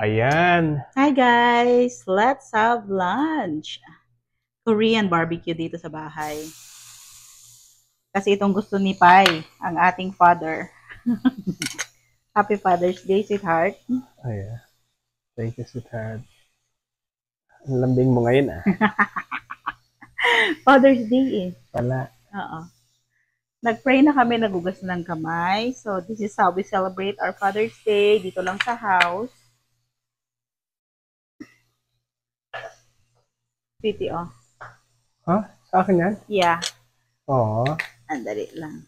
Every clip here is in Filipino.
Ayan. Hi guys! Let's have lunch. Korean barbecue dito sa bahay. Kasi itong gusto ni Pai, ang ating father. Happy Father's Day, sweetheart. Ayan. Thank you, sweetheart. Ang lambing mo ngayon Father's Day eh. Wala. Oo. Nag-pray na kami, nagugas ng kamay. So, this is how we celebrate our Father's Day dito lang sa house. Pretty, oh. Ha? Sa akin yan? Yeah. Oo. Andali lang.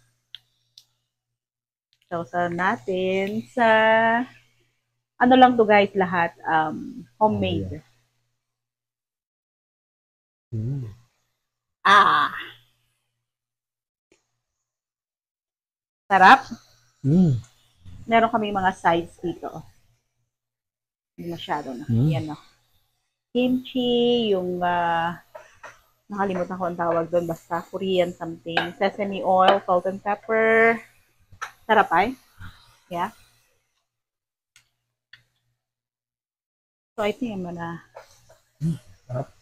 Sausaw natin sa ano lang to guys lahat homemade. Ah, sarap. Meron kami mga sides dito. Hindi masyado na. Yan no. Kimchi, yung nakalimutan ko ang tawag doon, basta Korean something. Sesame oil, salt and pepper. Sarap ay. Yeah. So, I think I'm gonna...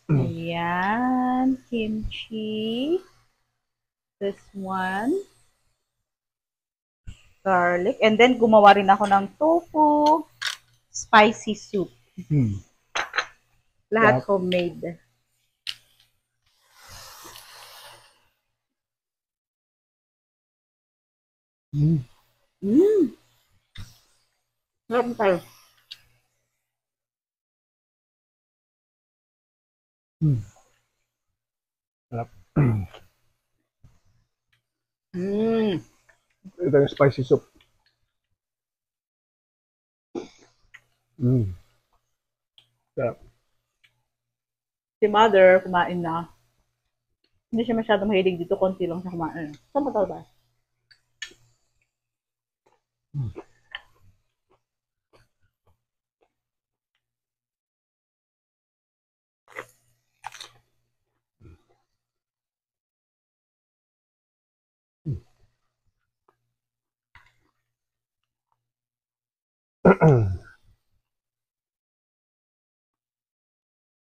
Ayan. Kimchi. This one. Garlic. And then, gumawa rin ako ng tofu. Spicy soup. Lahat homemade. Sarap tayo. Sarap. Ito yung spicy soup. Sarap. Si mother, kumain na. Hindi siya masyadong mahilig dito, konti lang siya kumain. Saan ba ba?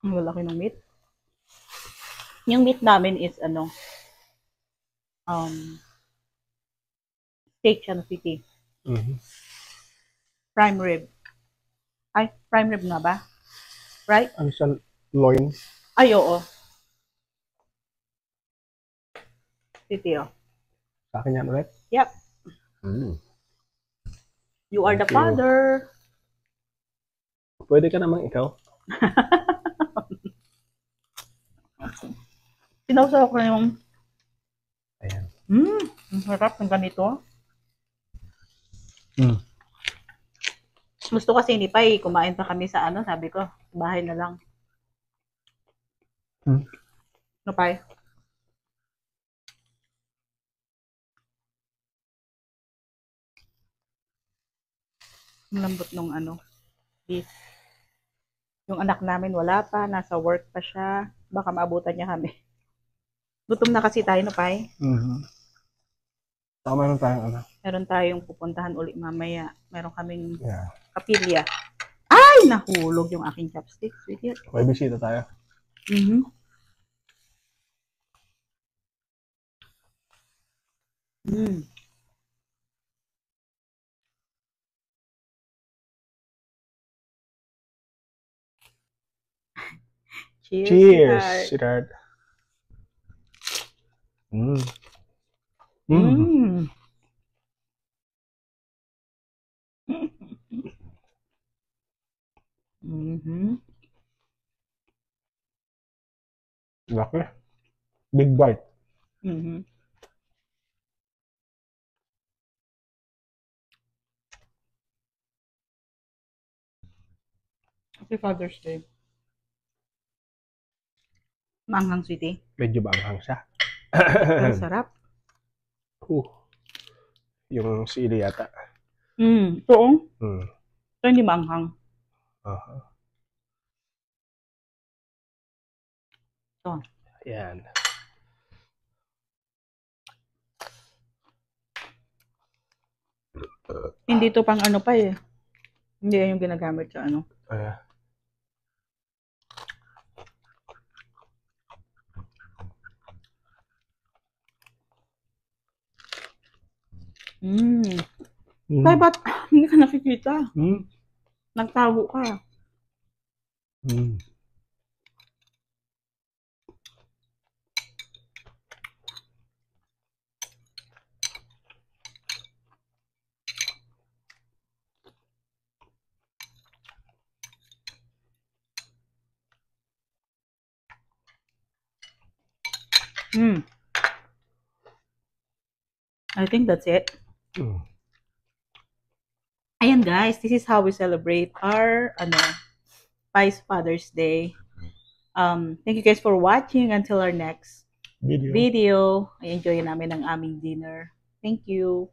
Ang lalaki ng meat. Yung meat namin is steak siya na city. Prime rib. Ay, prime rib nga ba? Right? Ano sa loin? Ay, oo. City, oh. Sa akin yan ulit? Yep. You are the father. Pwede ka namang ikaw. Sinawsaw ko yung Ayan. ang sarap ng ganito. Gusto kasi ni Pai, kumain pa kami sa sabi ko, bahay na lang. No, Pai? Ang lambot nung beef. Yung anak namin wala pa, nasa work pa siya. Baka maabutan niya kami. Gutom na kasi tayo, no, Pai? Saka meron tayong Meron tayong pupuntahan uli mamaya. Meron kaming kapilya. Ay! Nahulog yung aking chopsticks. May bisita tayo. Cheers, sweetheart. Laki. Big bite. Happy Father's Day. Maanghang, sweetie. Medyo maanghang siya. Pero sarap. Yung sili yata. Ito, ito hindi maanghang. Ito. Yan. Hindi to pang pa eh. Hindi yan yung ginagamit sa ano. Yeah. Tay, ba't hindi ka nakikita? Nagtago ka. I think that's it. Ayan guys, this is how we celebrate our Pies Father's Day. Thank you guys for watching. Until our next video. I-enjoy namin ang aming dinner. Thank you.